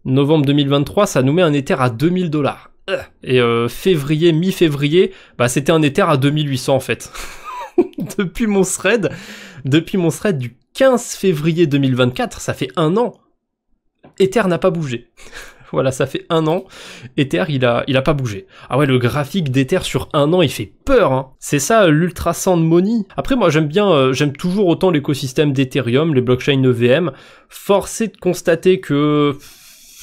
Novembre 2023, ça nous met un Ether à 2000 $. Et février, mi-février, bah c'était un Ether à 2800 en fait. Depuis mon thread du 15 février 2024, ça fait un an. Ether n'a pas bougé. Voilà, ça fait un an. Ether, il a pas bougé. Ah ouais, le graphique d'Ether sur un an, il fait peur, hein. C'est ça, l'Ultrasound Money. Après, moi, j'aime toujours autant l'écosystème d'Ethereum, les blockchains EVM. Force est de constater que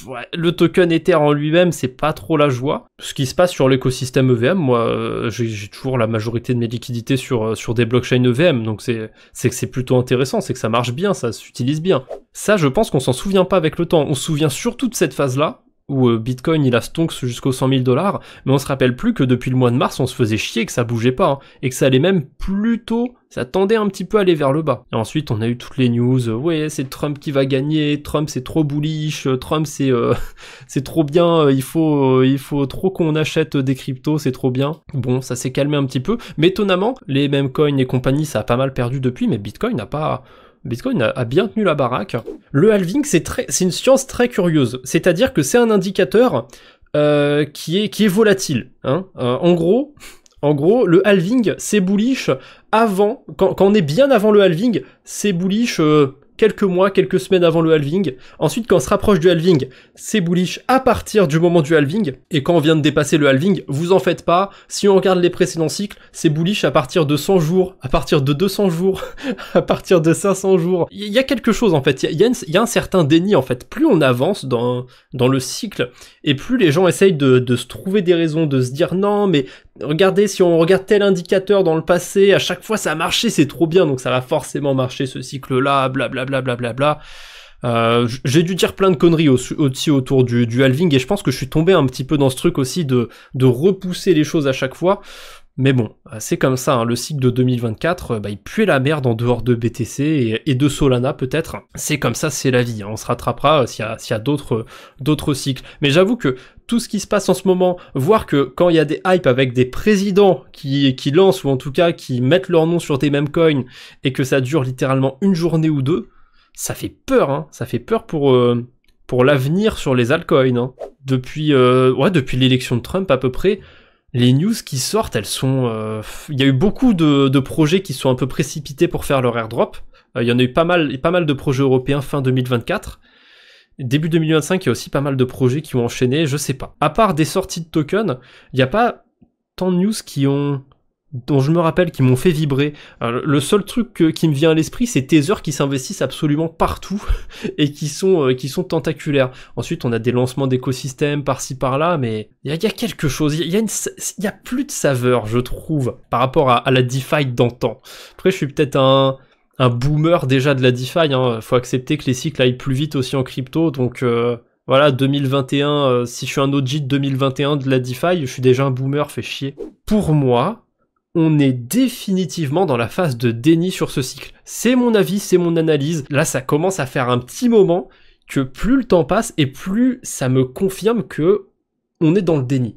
ouais, le token Ether en lui-même, c'est pas trop la joie. Ce qui se passe sur l'écosystème EVM, moi, j'ai toujours la majorité de mes liquidités sur des blockchains EVM, donc c'est que c'est plutôt intéressant, c'est que ça marche bien, ça s'utilise bien. Ça, je pense qu'on s'en souvient pas avec le temps. On se souvient surtout de cette phase-là, où Bitcoin il a stonks jusqu'aux 100 000 $, mais on se rappelle plus que depuis le mois de mars, on se faisait chier, que ça bougeait pas, hein, et que ça allait même plutôt, ça tendait un petit peu à aller vers le bas. Et ensuite, on a eu toutes les news, ouais, c'est Trump qui va gagner, Trump c'est trop bullish, Trump c'est trop bien, il faut trop qu'on achète des cryptos, c'est trop bien. Bon, ça s'est calmé un petit peu, mais étonnamment, les mêmes coins et compagnie, ça a pas mal perdu depuis, mais Bitcoin a bien tenu la baraque. Le halving, c'est une science très curieuse. C'est-à-dire que c'est un indicateur qui est volatile. Hein. En gros, le halving, c'est bullish avant, quand on est bien avant le halving, c'est bullish quelques mois, quelques semaines avant le halving. Ensuite, quand on se rapproche du halving, c'est bullish à partir du moment du halving. Et quand on vient de dépasser le halving, vous en faites pas. Si on regarde les précédents cycles, c'est bullish à partir de 100 jours, à partir de 200 jours, à partir de 500 jours. Il y a quelque chose, en fait. Il y a un certain déni, en fait. Plus on avance dans le cycle, et plus les gens essayent de se trouver des raisons, de se dire non, mais regardez, si on regarde tel indicateur dans le passé, à chaque fois ça a marché, c'est trop bien, donc ça va forcément marcher ce cycle-là, blablabla. J'ai dû dire plein de conneries aussi autour du halving, et je pense que je suis tombé un petit peu dans ce truc aussi de repousser les choses à chaque fois. Mais bon, c'est comme ça, hein, le cycle de 2024, il puait la merde en dehors de BTC et de Solana peut-être. C'est comme ça, c'est la vie, hein. On se rattrapera s'il y a d'autres cycles. Mais j'avoue que tout ce qui se passe en ce moment, voir que quand il y a des hypes avec des présidents qui lancent, ou en tout cas qui mettent leur nom sur des mêmes coins, et que ça dure littéralement une journée ou deux, ça fait peur, hein. Ça fait peur pour l'avenir sur les altcoins, hein. Depuis l'élection de Trump à peu près, les news qui sortent, elles sont... Il y a eu beaucoup de projets qui sont un peu précipités pour faire leur airdrop. Il y en a eu pas mal de projets européens fin 2024. Début 2025, il y a aussi pas mal de projets qui ont enchaîné, je sais pas. À part des sorties de tokens, il n'y a pas tant de news dont je me rappelle qui m'ont fait vibrer. Alors, le seul truc qui me vient à l'esprit, c'est Tether qui s'investissent absolument partout et qui sont tentaculaires. Ensuite, on a des lancements d'écosystèmes par-ci par-là, mais il y a quelque chose, il y a plus de saveur, je trouve, par rapport à la DeFi d'antan. Après, je suis peut-être un boomer déjà de la DeFi, hein. Faut accepter que les cycles aillent plus vite aussi en crypto, donc voilà, 2021, si je suis un OG de 2021 de la DeFi, je suis déjà un boomer, fait chier. Pour moi, on est définitivement dans la phase de déni sur ce cycle. C'est mon avis, c'est mon analyse. Là, ça commence à faire un petit moment que plus le temps passe et plus ça me confirme que on est dans le déni.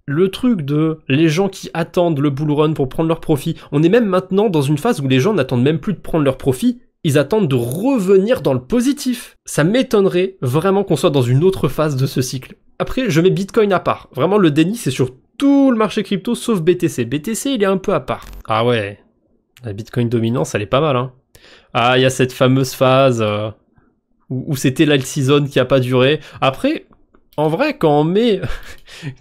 Le truc de les gens qui attendent le bull run pour prendre leur profit, on est même maintenant dans une phase où les gens n'attendent même plus de prendre leur profit, ils attendent de revenir dans le positif. Ça m'étonnerait vraiment qu'on soit dans une autre phase de ce cycle. Après, je mets Bitcoin à part. Vraiment, le déni, c'est sur tout le marché crypto sauf BTC. BTC, il est un peu à part. Ah ouais, la Bitcoin dominance, elle est pas mal, hein. Ah, il y a cette fameuse phase où c'était l'alt season qui a pas duré. Après, en vrai, quand on met...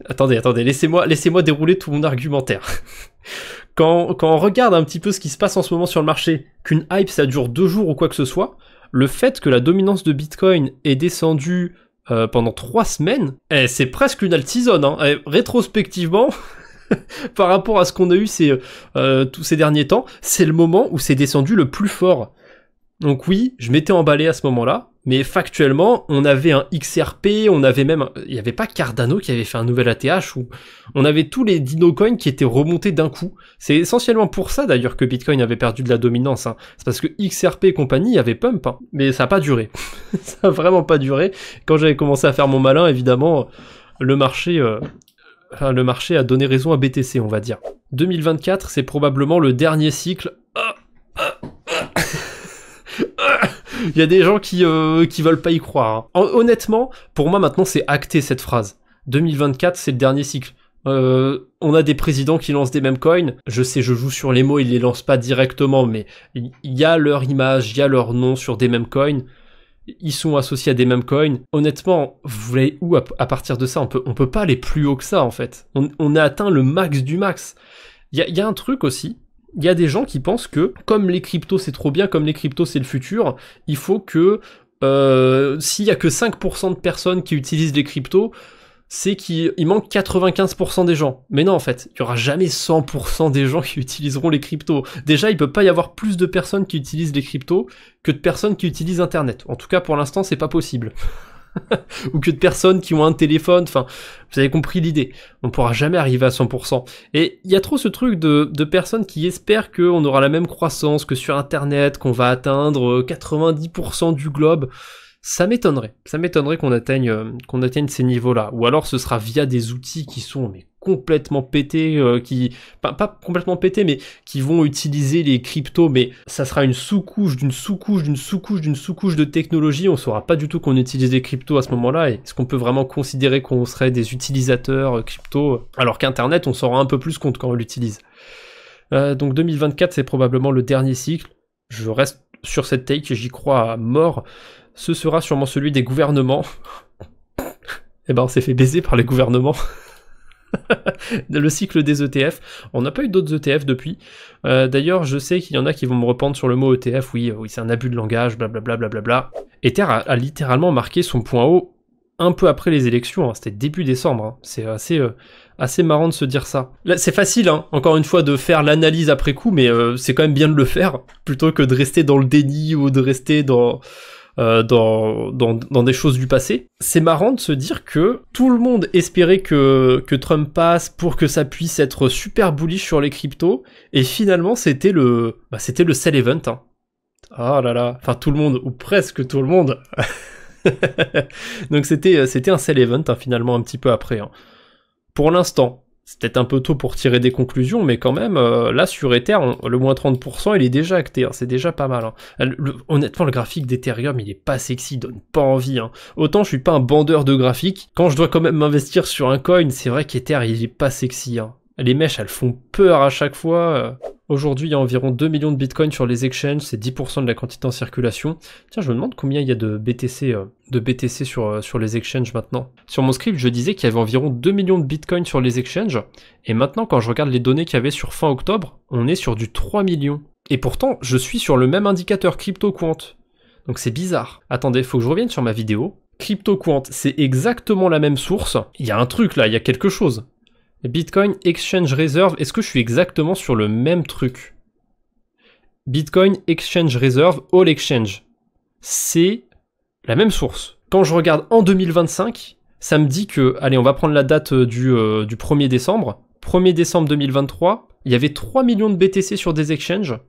attendez, laissez-moi dérouler tout mon argumentaire. Quand on regarde un petit peu ce qui se passe en ce moment sur le marché, qu'une hype ça dure 2 jours ou quoi que ce soit, le fait que la dominance de Bitcoin est descendue pendant 3 semaines, c'est presque une alt season, hein. Rétrospectivement, par rapport à ce qu'on a eu tous ces derniers temps, c'est le moment où c'est descendu le plus fort. Donc oui, je m'étais emballé à ce moment-là, mais factuellement, on avait un XRP, on avait même... Il n'y avait pas Cardano qui avait fait un nouvel ATH, où on avait tous les Dinocoins qui étaient remontés d'un coup. C'est essentiellement pour ça d'ailleurs que Bitcoin avait perdu de la dominance, hein. C'est parce que XRP et compagnie avaient pump, hein. Mais ça n'a pas duré. Ça a vraiment pas duré. Quand j'avais commencé à faire mon malin, évidemment, le marché a donné raison à BTC, on va dire. 2024, c'est probablement le dernier cycle... Il y a des gens qui veulent pas y croire. Hein. Honnêtement, pour moi maintenant c'est acté cette phrase. 2024 c'est le dernier cycle. On a des présidents qui lancent des meme coins. Je sais, je joue sur les mots, ils les lancent pas directement, mais il y a leur image, il y a leur nom sur des meme coins. Ils sont associés à des meme coins. Honnêtement, vous voulez où à partir de ça on peut pas aller plus haut que ça en fait. On a atteint le max du max. Il y a un truc aussi. Il y a des gens qui pensent que, comme les cryptos c'est trop bien, comme les cryptos c'est le futur, il faut que s'il y a que 5% de personnes qui utilisent les cryptos, c'est qu'il manque 95% des gens. Mais non, en fait, il y aura jamais 100% des gens qui utiliseront les cryptos. Déjà, il peut pas y avoir plus de personnes qui utilisent les cryptos que de personnes qui utilisent Internet. En tout cas, pour l'instant, c'est pas possible. Ou que de personnes qui ont un téléphone, enfin, vous avez compris l'idée. On pourra jamais arriver à 100%. Et il y a trop ce truc de personnes qui espèrent qu'on aura la même croissance que sur Internet, qu'on va atteindre 90% du globe. Ça m'étonnerait qu'on atteigne ces niveaux-là. Ou alors ce sera via des outils qui sont mais complètement pétés, pas complètement pétés, mais qui vont utiliser les cryptos, mais ça sera une sous-couche d'une sous-couche d'une sous-couche d'une sous-couche de technologie. On saura pas du tout qu'on utilise des cryptos à ce moment-là. Et est-ce qu'on peut vraiment considérer qu'on serait des utilisateurs crypto, alors qu'Internet, on s'en rend un peu plus compte quand on l'utilise. Donc 2024, c'est probablement le dernier cycle. Je reste sur cette take, j'y crois à mort. Ce sera sûrement celui des gouvernements. Eh ben, on s'est fait baiser par les gouvernements. Le cycle des ETF. On n'a pas eu d'autres ETF depuis. D'ailleurs, je sais qu'il y en a qui vont me rependre sur le mot ETF. Oui, c'est un abus de langage, blablabla, blablabla. Ether a littéralement marqué son point haut un peu après les élections. Hein. C'était début décembre. Hein. C'est assez marrant de se dire ça. Là, c'est facile, hein, encore une fois, de faire l'analyse après coup, mais c'est quand même bien de le faire, plutôt que de rester dans le déni ou de rester dans des choses du passé. C'est marrant de se dire que tout le monde espérait que Trump passe pour que ça puisse être super bullish sur les cryptos, et finalement c'était le sell event. Hein. Oh là là, enfin tout le monde, ou presque tout le monde. Donc c'était un sell event, hein, finalement un petit peu après. Hein. Pour l'instant. C'est peut-être un peu tôt pour tirer des conclusions, mais quand même, là, sur Ether, le moins 30%, il est déjà acté, hein, c'est déjà pas mal. Hein. Honnêtement, le graphique d'Ethereum, il est pas sexy, il donne pas envie. Hein. Autant je suis pas un bandeur de graphiques, quand je dois quand même m'investir sur un coin, c'est vrai qu'Ether, il est pas sexy. Hein. Les mèches, elles font peur à chaque fois. Aujourd'hui, il y a environ 2 millions de bitcoins sur les exchanges, c'est 10% de la quantité en circulation. Tiens, je me demande combien il y a de BTC sur les exchanges maintenant. Sur mon script, je disais qu'il y avait environ 2 millions de bitcoins sur les exchanges, et maintenant, quand je regarde les données qu'il y avait sur fin octobre, on est sur du 3 millions. Et pourtant, je suis sur le même indicateur CryptoQuant. Donc c'est bizarre. Attendez, faut que je revienne sur ma vidéo. CryptoQuant, c'est exactement la même source. Il y a un truc là, il y a quelque chose. Bitcoin Exchange Reserve, est-ce que je suis exactement sur le même truc? Bitcoin Exchange Reserve All Exchange. C'est la même source. Quand je regarde en 2025, ça me dit que, allez, on va prendre la date du 1er décembre. 1er décembre 2023, il y avait 3 millions de BTC sur des exchanges.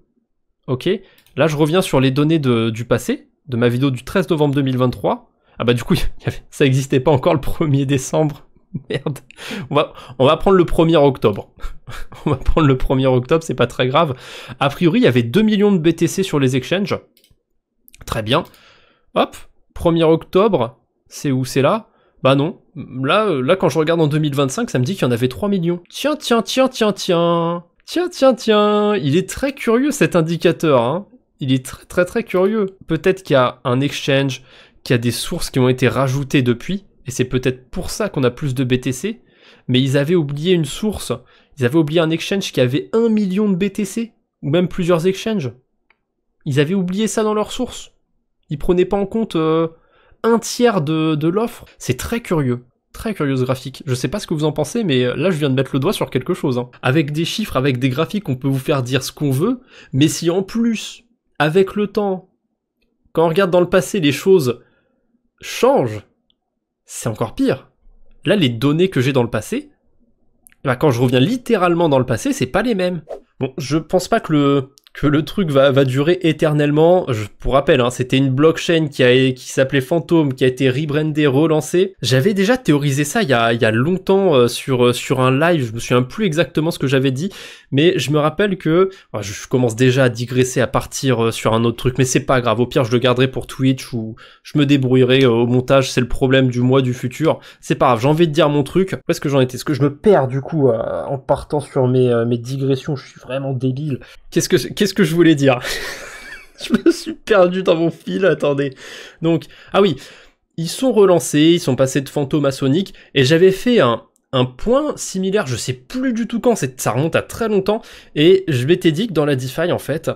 Ok, là je reviens sur les données du passé, de ma vidéo du 13 novembre 2023. Ah bah du coup, ça n'existait pas encore le 1er décembre. Merde. On va prendre le 1er octobre. On va prendre le 1er octobre, c'est pas très grave. A priori, il y avait 2 millions de BTC sur les exchanges. Très bien. Hop, 1er octobre, c'est où? C'est là? Bah non. Là, quand je regarde en 2025, ça me dit qu'il y en avait 3 millions. Tiens. Il est très curieux cet indicateur, hein. Il est très très curieux. Peut-être qu'il y a un exchange, qu'il y a des sources qui ont été rajoutées depuis. Et c'est peut-être pour ça qu'on a plus de BTC, mais ils avaient oublié une source, ils avaient oublié un exchange qui avait 1 million de BTC, ou même plusieurs exchanges. Ils avaient oublié ça dans leur source. Ils prenaient pas en compte un tiers de l'offre. C'est très curieux ce graphique. Je sais pas ce que vous en pensez, mais là je viens de mettre le doigt sur quelque chose. Hein. Avec des chiffres, avec des graphiques, on peut vous faire dire ce qu'on veut, mais si en plus, avec le temps, quand on regarde dans le passé, les choses changent, c'est encore pire. Là, les données que j'ai dans le passé, bah, quand je reviens littéralement dans le passé, c'est pas les mêmes. Bon, je pense pas que que le truc va durer éternellement. Pour rappel, hein, c'était une blockchain qui s'appelait Phantom, qui a été rebrandée, relancée. J'avais déjà théorisé ça il y a longtemps sur un live, je me souviens plus exactement ce que j'avais dit, mais je me rappelle que je commence déjà à digresser, à partir sur un autre truc, mais c'est pas grave, au pire je le garderai pour Twitch ou je me débrouillerai au montage, c'est le problème du mois du futur. C'est pas grave, j'ai envie de dire mon truc. Où est-ce que j'en étais? Est-ce que je me perds du coup en partant sur mes digressions? Je suis vraiment débile. Qu'est-ce que je voulais dire? Je me suis perdu dans mon fil, attendez. Donc, ah oui, ils sont relancés, ils sont passés de Phantom à Sonic, et j'avais fait un point similaire, je sais plus du tout quand, ça remonte à très longtemps, et je m'étais dit que dans la DeFi, en fait,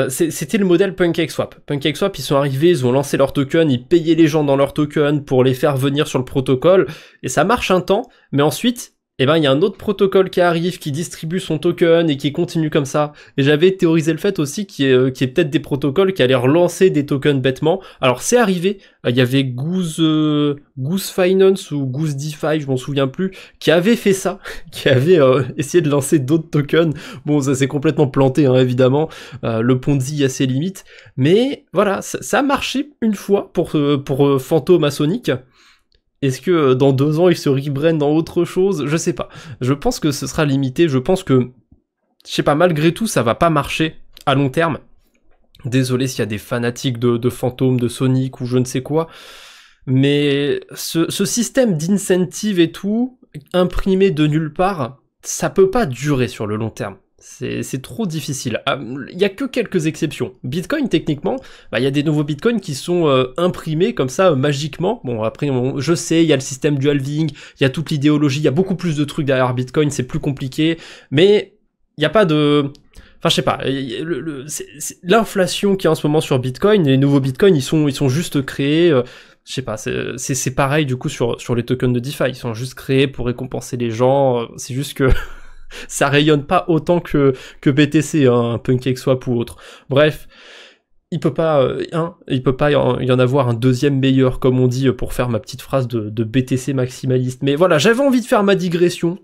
c'était le modèle PancakeSwap. PancakeSwap, ils sont arrivés, ils ont lancé leur token, ils payaient les gens dans leur token pour les faire venir sur le protocole, et ça marche un temps, mais ensuite, il y a un autre protocole qui arrive, qui distribue son token et qui continue comme ça. Et j'avais théorisé le fait aussi qu'il y ait peut-être des protocoles qui allaient relancer des tokens bêtement. Alors c'est arrivé, il y avait Goose Finance ou Goose DeFi, je m'en souviens plus, qui avait fait ça, qui avait essayé de lancer d'autres tokens. Bon, ça s'est complètement planté, hein, évidemment. Le Ponzi a ses limites. Mais voilà, ça a marché une fois pour Phantom à Sonic. Est-ce que dans 2 ans, ils se rebrandent dans autre chose? Je sais pas. Je pense que ce sera limité. Je pense que, je sais pas, malgré tout, ça va pas marcher à long terme. Désolé s'il y a des fanatiques de Phantom, de Sonic ou je ne sais quoi. Mais ce système d'incentive et tout, imprimé de nulle part, ça peut pas durer sur le long terme. C'est trop difficile. Il y a que quelques exceptions. Bitcoin, techniquement, il y a des nouveaux bitcoins qui sont imprimés comme ça, magiquement. Bon, après, je sais, il y a le système du halving, il y a toute l'idéologie, il y a beaucoup plus de trucs derrière Bitcoin, c'est plus compliqué, mais il n'y a pas de... Enfin, je sais pas, l'inflation qu'il y a en ce moment sur Bitcoin, les nouveaux bitcoins, ils sont juste créés... je sais pas, c'est pareil du coup sur les tokens de DeFi, ils sont juste créés pour récompenser les gens, c'est juste que... ça rayonne pas autant que BTC, hein, PancakeSwap ou autre. Bref, il peut pas y en avoir un deuxième meilleur, comme on dit, pour faire ma petite phrase de BTC maximaliste. Mais voilà, j'avais envie de faire ma digression,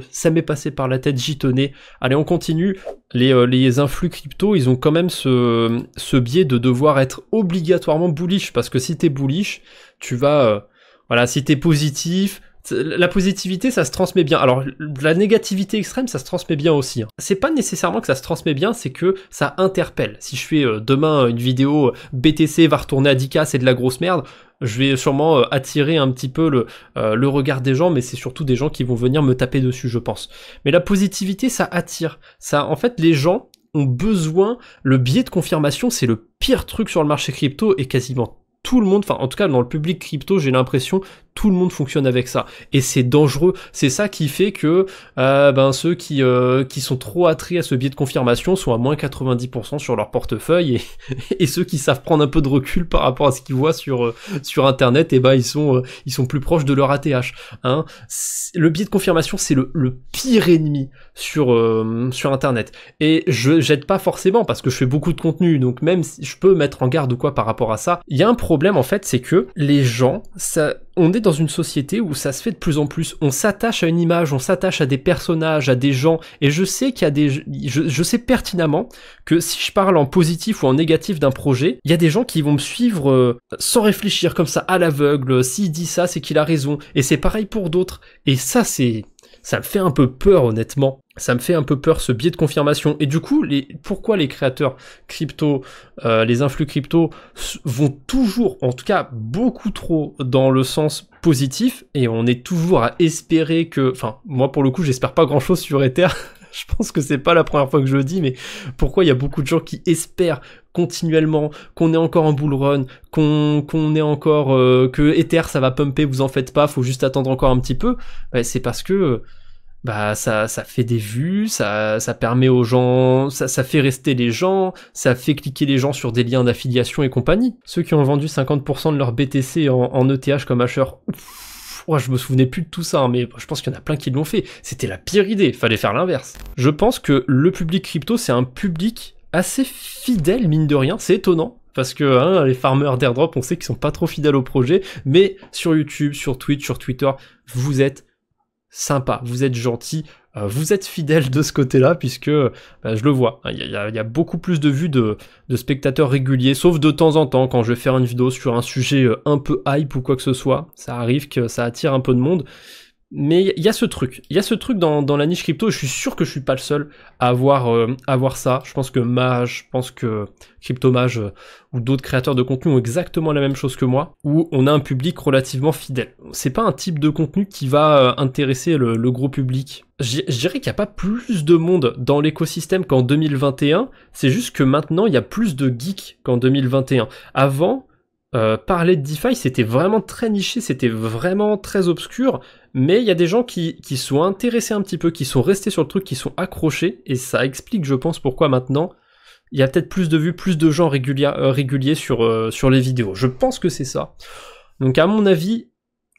ça m'est passé par la tête, j'y tenais. Allez, on continue. Les influx crypto, ils ont quand même ce biais de devoir être obligatoirement bullish, parce que si t'es bullish, tu vas... voilà, si t'es positif... La positivité, ça se transmet bien. Alors, la négativité extrême, ça se transmet bien aussi. Hein. C'est pas nécessairement que ça se transmet bien, c'est que ça interpelle. Si je fais demain une vidéo BTC va retourner à 10K, c'est de la grosse merde, je vais sûrement attirer un petit peu le regard des gens, mais c'est surtout des gens qui vont venir me taper dessus, je pense. Mais la positivité, ça attire. Ça, en fait, les gens ont besoin... Le biais de confirmation, c'est le pire truc sur le marché crypto et quasiment tout le monde, enfin en tout cas dans le public crypto, j'ai l'impression tout le monde fonctionne avec ça et c'est dangereux. C'est ça qui fait que ceux qui sont trop attraits à ce biais de confirmation sont à moins 90% sur leur portefeuille et ceux qui savent prendre un peu de recul par rapport à ce qu'ils voient sur internet, et ils sont plus proches de leur ATH. Hein. Le biais de confirmation, c'est le pire ennemi sur internet. Et je jette pas forcément parce que je fais beaucoup de contenu, donc même si je peux mettre en garde ou quoi par rapport à ça, il y a un problème en fait, c'est que les gens, on est dans une société où ça se fait de plus en plus, on s'attache à une image, on s'attache à des personnages, à des gens, et je sais qu'il y a je sais pertinemment que si je parle en positif ou en négatif d'un projet, il y a des gens qui vont me suivre sans réfléchir, comme ça, à l'aveugle. S'il dit ça, c'est qu'il a raison, et c'est pareil pour d'autres, et ça me fait un peu peur, honnêtement. Ça me fait un peu peur, ce biais de confirmation. Et du coup, pourquoi les créateurs crypto, les influx crypto vont toujours, en tout cas beaucoup trop, dans le sens positif, et on est toujours à espérer que... Enfin, moi pour le coup, j'espère pas grand-chose sur Ether. Je pense que c'est pas la première fois que je le dis, mais pourquoi il y a beaucoup de gens qui espèrent continuellement qu'on est encore en bull run, qu'on est encore... que Ether ça va pumper, vous en faites pas, faut juste attendre encore un petit peu. C'est parce que... ça fait des vues, ça permet aux gens, ça fait rester les gens, ça fait cliquer les gens sur des liens d'affiliation et compagnie. Ceux qui ont vendu 50% de leur BTC en ETH comme Asher, je me souvenais plus de tout ça, hein, mais je pense qu'il y en a plein qui l'ont fait. C'était la pire idée, fallait faire l'inverse. Je pense que le public crypto, c'est un public assez fidèle, mine de rien, c'est étonnant. Parce que les farmers d'airdrop, on sait qu'ils sont pas trop fidèles au projet, mais sur YouTube, sur Twitch, sur Twitter, vous êtes sympa, vous êtes gentil, vous êtes fidèles de ce côté-là, puisque bah, je le vois, il y a beaucoup plus de vues de spectateurs réguliers, sauf de temps en temps, quand je vais faire une vidéo sur un sujet un peu hype ou quoi que ce soit, ça arrive que ça attire un peu de monde. Mais il y a ce truc dans la niche crypto, et je suis sûr que je suis pas le seul à avoir ça. Je pense que Mage, je pense que Cryptomage ou d'autres créateurs de contenu ont exactement la même chose que moi, où on a un public relativement fidèle. C'est pas un type de contenu qui va intéresser le gros public. Je dirais qu'il n'y a pas plus de monde dans l'écosystème qu'en 2021, c'est juste que maintenant il y a plus de geeks qu'en 2021. Avant, parler de DeFi, c'était vraiment très niché, c'était vraiment très obscur, mais il y a des gens qui sont intéressés un petit peu, qui sont restés sur le truc, qui sont accrochés, et ça explique, je pense, pourquoi maintenant, il y a peut-être plus de vues, plus de gens réguliers sur les vidéos. Je pense que c'est ça. Donc à mon avis,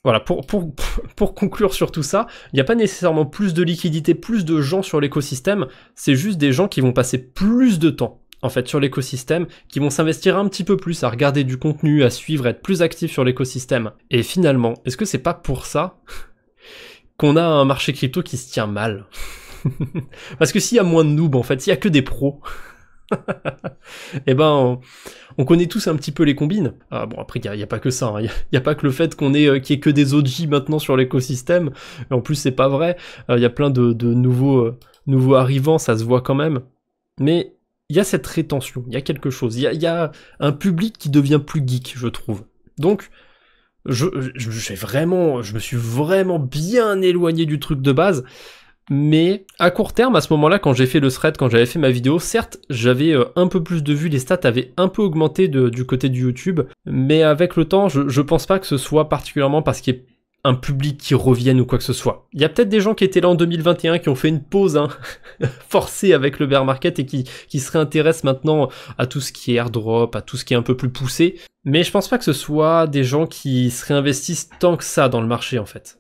voilà, pour conclure sur tout ça, il n'y a pas nécessairement plus de liquidité, plus de gens sur l'écosystème, c'est juste des gens qui vont passer plus de temps en fait sur l'écosystème, qui vont s'investir un petit peu plus à regarder du contenu, à suivre, être plus actifs sur l'écosystème. Et finalement, est-ce que c'est pas pour ça qu'on a un marché crypto qui se tient mal? Parce que s'il y a moins de noobs, en fait, s'il y a que des pros, eh ben on connaît tous un petit peu les combines. Ah, bon, après il y a pas que ça, hein. Il y a pas que le fait qu'il y ait que des OG maintenant sur l'écosystème. Et en plus c'est pas vrai. Il y a plein de nouveaux arrivants, ça se voit quand même. Mais il y a cette rétention, il y a quelque chose, il y a un public qui devient plus geek, je trouve. Donc, je me suis vraiment bien éloigné du truc de base, mais à court terme, à ce moment-là, quand j'ai fait le thread, quand j'avais fait ma vidéo, certes, j'avais un peu plus de vues, les stats avaient un peu augmenté du côté du YouTube, mais avec le temps, je pense pas que ce soit particulièrement parce qu'il y ait un public qui revienne ou quoi que ce soit. Il y a peut-être des gens qui étaient là en 2021 qui ont fait une pause forcée avec le bear market et qui se réintéressent maintenant à tout ce qui est airdrop, à tout ce qui est un peu plus poussé. Mais je pense pas que ce soit des gens qui se réinvestissent tant que ça dans le marché en fait.